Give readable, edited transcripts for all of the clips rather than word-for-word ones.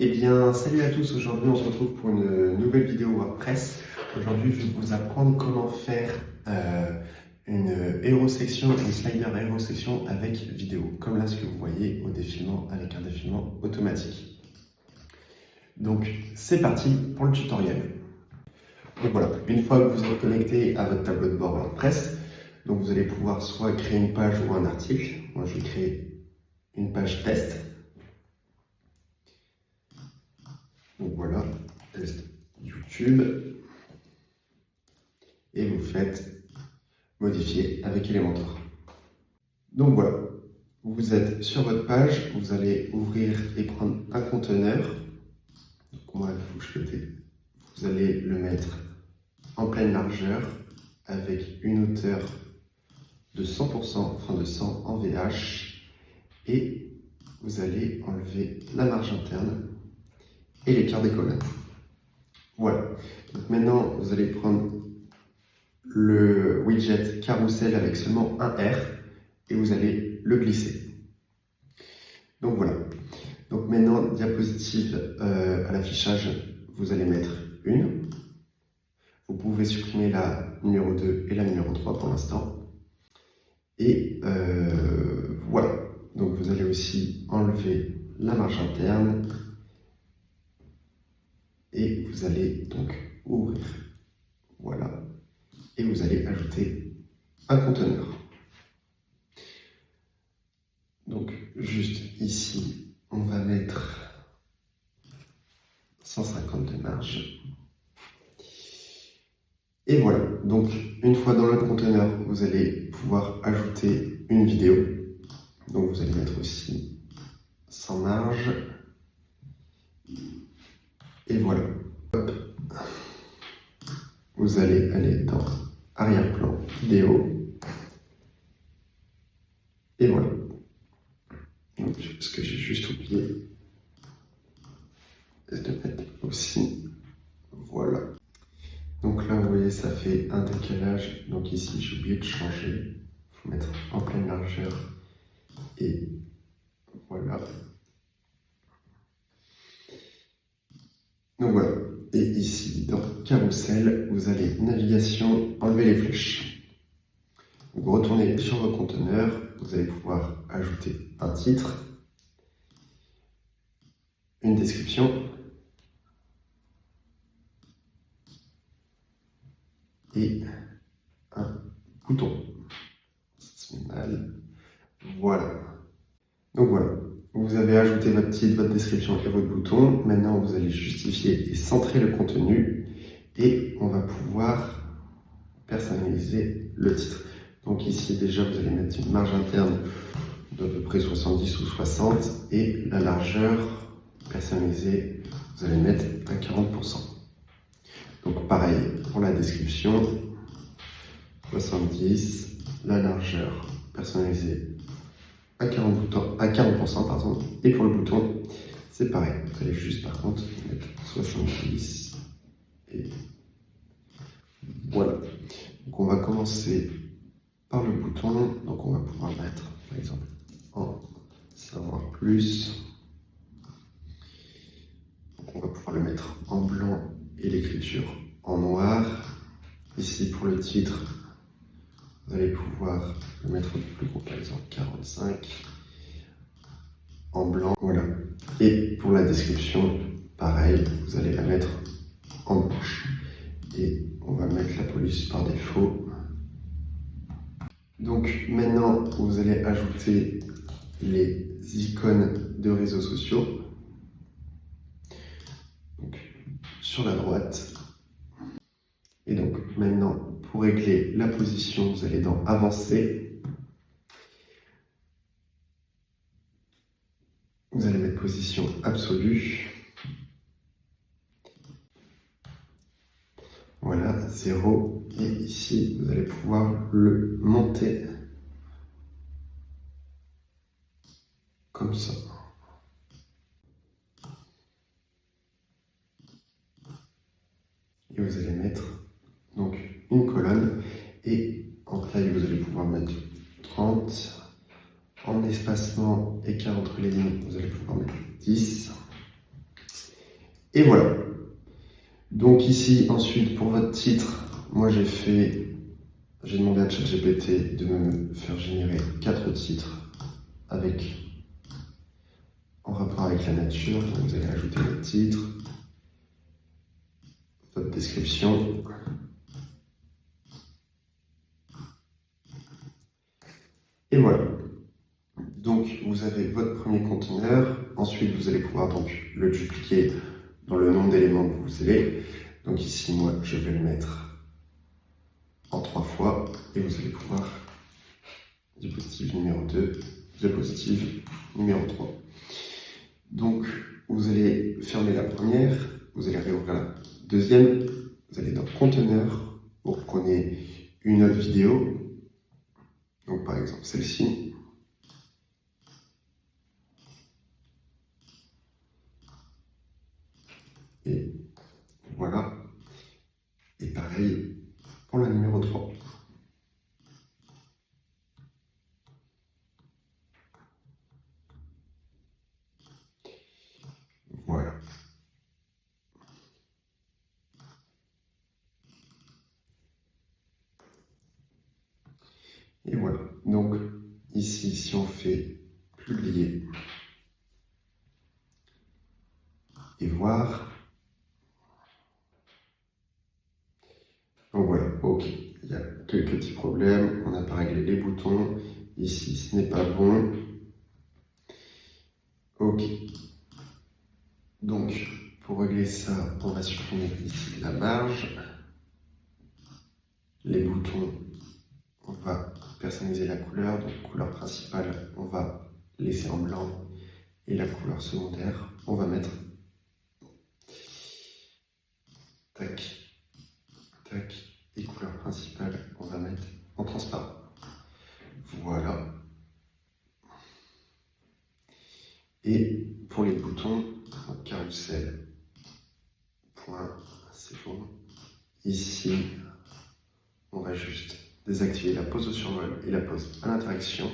Eh bien, salut à tous, aujourd'hui on se retrouve pour une nouvelle vidéo WordPress. Aujourd'hui je vais vous apprendre comment faire une hero section, une slider hero section avec vidéo, comme là ce que vous voyez au défilement avec un défilement automatique. Donc c'est parti pour le tutoriel. Donc voilà, une fois que vous êtes connecté à votre tableau de bord WordPress, donc vous allez pouvoir soit créer une page ou un article. Moi je vais créer une page test. Donc voilà, test YouTube. Et vous faites modifier avec Elementor. Donc voilà, vous êtes sur votre page, vous allez ouvrir et prendre un conteneur. Donc moi, il faut que vous allez le mettre en pleine largeur avec une hauteur de 100%, enfin de 100 en VH, et vous allez enlever la marge interne et les quarts des colonnes. Voilà. Donc maintenant, vous allez prendre le widget carousel avec seulement un R et vous allez le glisser. Donc voilà. Donc maintenant, diapositive à l'affichage, vous allez mettre une. Vous pouvez supprimer la numéro 2 et la numéro 3 pour l'instant. Et voilà. Donc vous allez aussi enlever la marge interne et vous allez donc ouvrir. Voilà. Et vous allez ajouter un conteneur. Donc juste ici, on va mettre 150 de marge. Et voilà, donc une fois dans le conteneur, vous allez pouvoir ajouter une vidéo. Donc vous allez mettre aussi sans marge. Et voilà. Hop. Vous allez aller dans arrière-plan, vidéo. Et voilà. Donc, ce que j'ai juste oublié, c'est de mettre aussi. Voilà. Donc là, vous voyez, ça fait un décalage. Donc ici, j'ai oublié de changer. Il faut mettre en pleine largeur. Et voilà. Donc voilà. Et ici, dans Carousel, vous allez navigation, enlever les flèches. Vous retournez sur votre conteneur, vous allez pouvoir ajouter un titre, une description et un bouton. Ça se met mal. Voilà. Donc voilà. Vous avez ajouté votre titre, votre description et votre bouton. Maintenant, vous allez justifier et centrer le contenu et on va pouvoir personnaliser le titre. Donc ici, déjà, vous allez mettre une marge interne d'à peu près 70 ou 60 et la largeur personnalisée, vous allez mettre à 40%. Donc pareil, pour la description, 70, la largeur personnalisée à 40%, pardon. Et pour le bouton, c'est pareil. Vous allez juste par contre mettre 70 et voilà. Donc on va commencer par le bouton. Donc on va pouvoir mettre par exemple en savoir plus. Donc on va pouvoir le mettre en blanc et l'écriture en noir. Ici pour le titre, vous allez pouvoir le mettre plus gros, par exemple 45 en blanc, voilà. Et pour la description, pareil, vous allez la mettre en blanche. Et on va mettre la police par défaut. Donc maintenant, vous allez ajouter les icônes de réseaux sociaux. Donc sur la droite. Et donc maintenant, pour régler la position, vous allez dans Avancer. Vous allez mettre position absolue. Voilà, 0. Et ici, vous allez pouvoir le monter comme ça. Et vous allez mettre donc une colonne. Et en taille, vous allez pouvoir mettre 30. En espacement, écart entre les lignes, vous allez pouvoir mettre 10. Et voilà. Donc ici, ensuite, pour votre titre, moi j'ai demandé à ChatGPT de me faire générer 4 titres en rapport avec la nature. Donc vous allez ajouter votre titre, votre description. Et voilà. Donc vous avez votre premier conteneur. Ensuite, vous allez pouvoir donc le dupliquer dans le nombre d'éléments que vous avez. Donc ici, moi, je vais le mettre en 3 fois et vous allez pouvoir diapositive numéro 2, diapositive numéro 3. Donc, vous allez fermer la première, vous allez réouvrir la deuxième, vous allez dans conteneur, vous reprenez une autre vidéo, donc par exemple celle-ci. Et voilà. Et pareil pour la numéro 3. Voilà. Et voilà. Donc, ici, si on fait publier et voir. Donc voilà, ok. Il y a quelques petits problèmes. On n'a pas réglé les boutons. Ici, ce n'est pas bon. Ok. Donc, pour régler ça, on va supprimer ici la marge. Les boutons, on va personnaliser la couleur. Donc, couleur principale, on va laisser en blanc. Et la couleur secondaire, on va mettre tac, tac. Et couleur principale, on va mettre en transparent. Voilà. Et pour les boutons, carrousel, point, c'est bon. Ici, on va juste désactiver la pause au survol et la pause à l'interaction.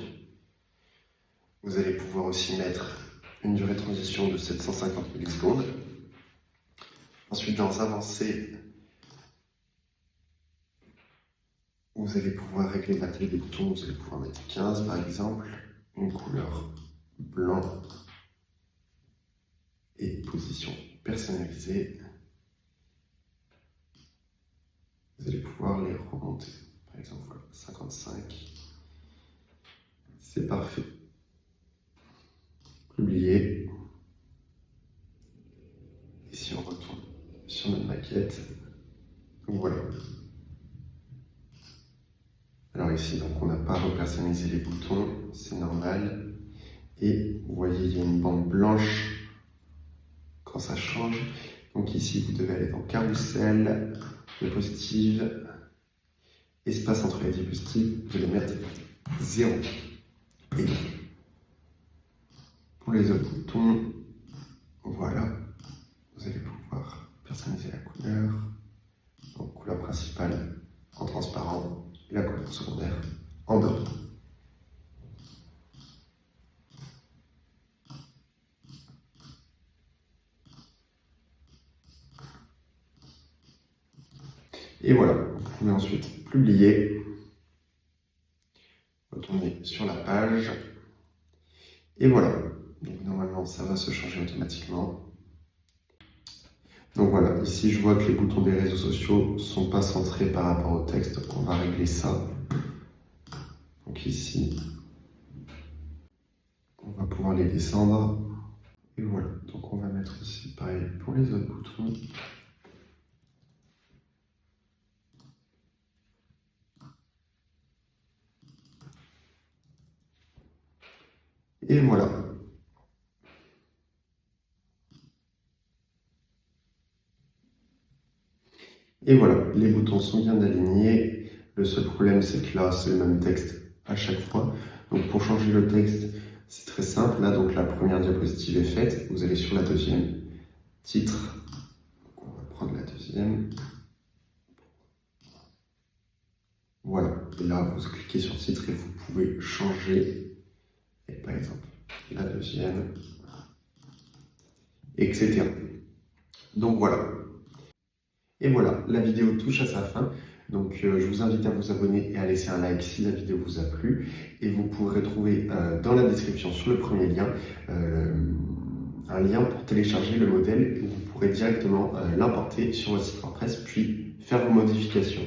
Vous allez pouvoir aussi mettre une durée de transition de 750 millisecondes. Ensuite, dans Avancé, vous allez pouvoir régler la taille des boutons. Vous allez pouvoir mettre 15 par exemple, une couleur blanc et position personnalisée. Vous allez pouvoir les remonter. Par exemple, voilà, 55. C'est parfait. Publier. Et si on retourne sur notre maquette, donc voilà. Alors ici, donc on n'a pas repersonnalisé les boutons, c'est normal. Et vous voyez, il y a une bande blanche quand ça change. Donc ici, vous devez aller dans Carousel, diapositive, espace entre les diapositives, vous allez mettre 0. Et pour les autres boutons, voilà, vous allez pouvoir personnaliser la couleur. Donc couleur principale en transparent et la couleur secondaire en blanc. Et voilà, vous pouvez ensuite publier, retourner sur la page, et voilà. Donc normalement, ça va se changer automatiquement. Donc voilà, ici je vois que les boutons des réseaux sociaux ne sont pas centrés par rapport au texte, donc on va régler ça. Donc ici, on va pouvoir les descendre, et voilà. Donc on va mettre ici pareil pour les autres boutons. Et voilà. Et voilà, les boutons sont bien alignés. Le seul problème, c'est que là, c'est le même texte à chaque fois. Donc pour changer le texte, c'est très simple. Là, donc la première diapositive est faite. Vous allez sur la deuxième. Titre. Donc, on va prendre la deuxième. Voilà. Et là, vous cliquez sur titre et vous pouvez changer. Et par exemple, la deuxième, etc. Donc voilà. Et voilà, la vidéo touche à sa fin. Donc je vous invite à vous abonner et à laisser un like si la vidéo vous a plu. Et vous pourrez trouver dans la description sur le premier lien un lien pour télécharger le modèle où vous pourrez directement l'importer sur votre site WordPress puis faire vos modifications.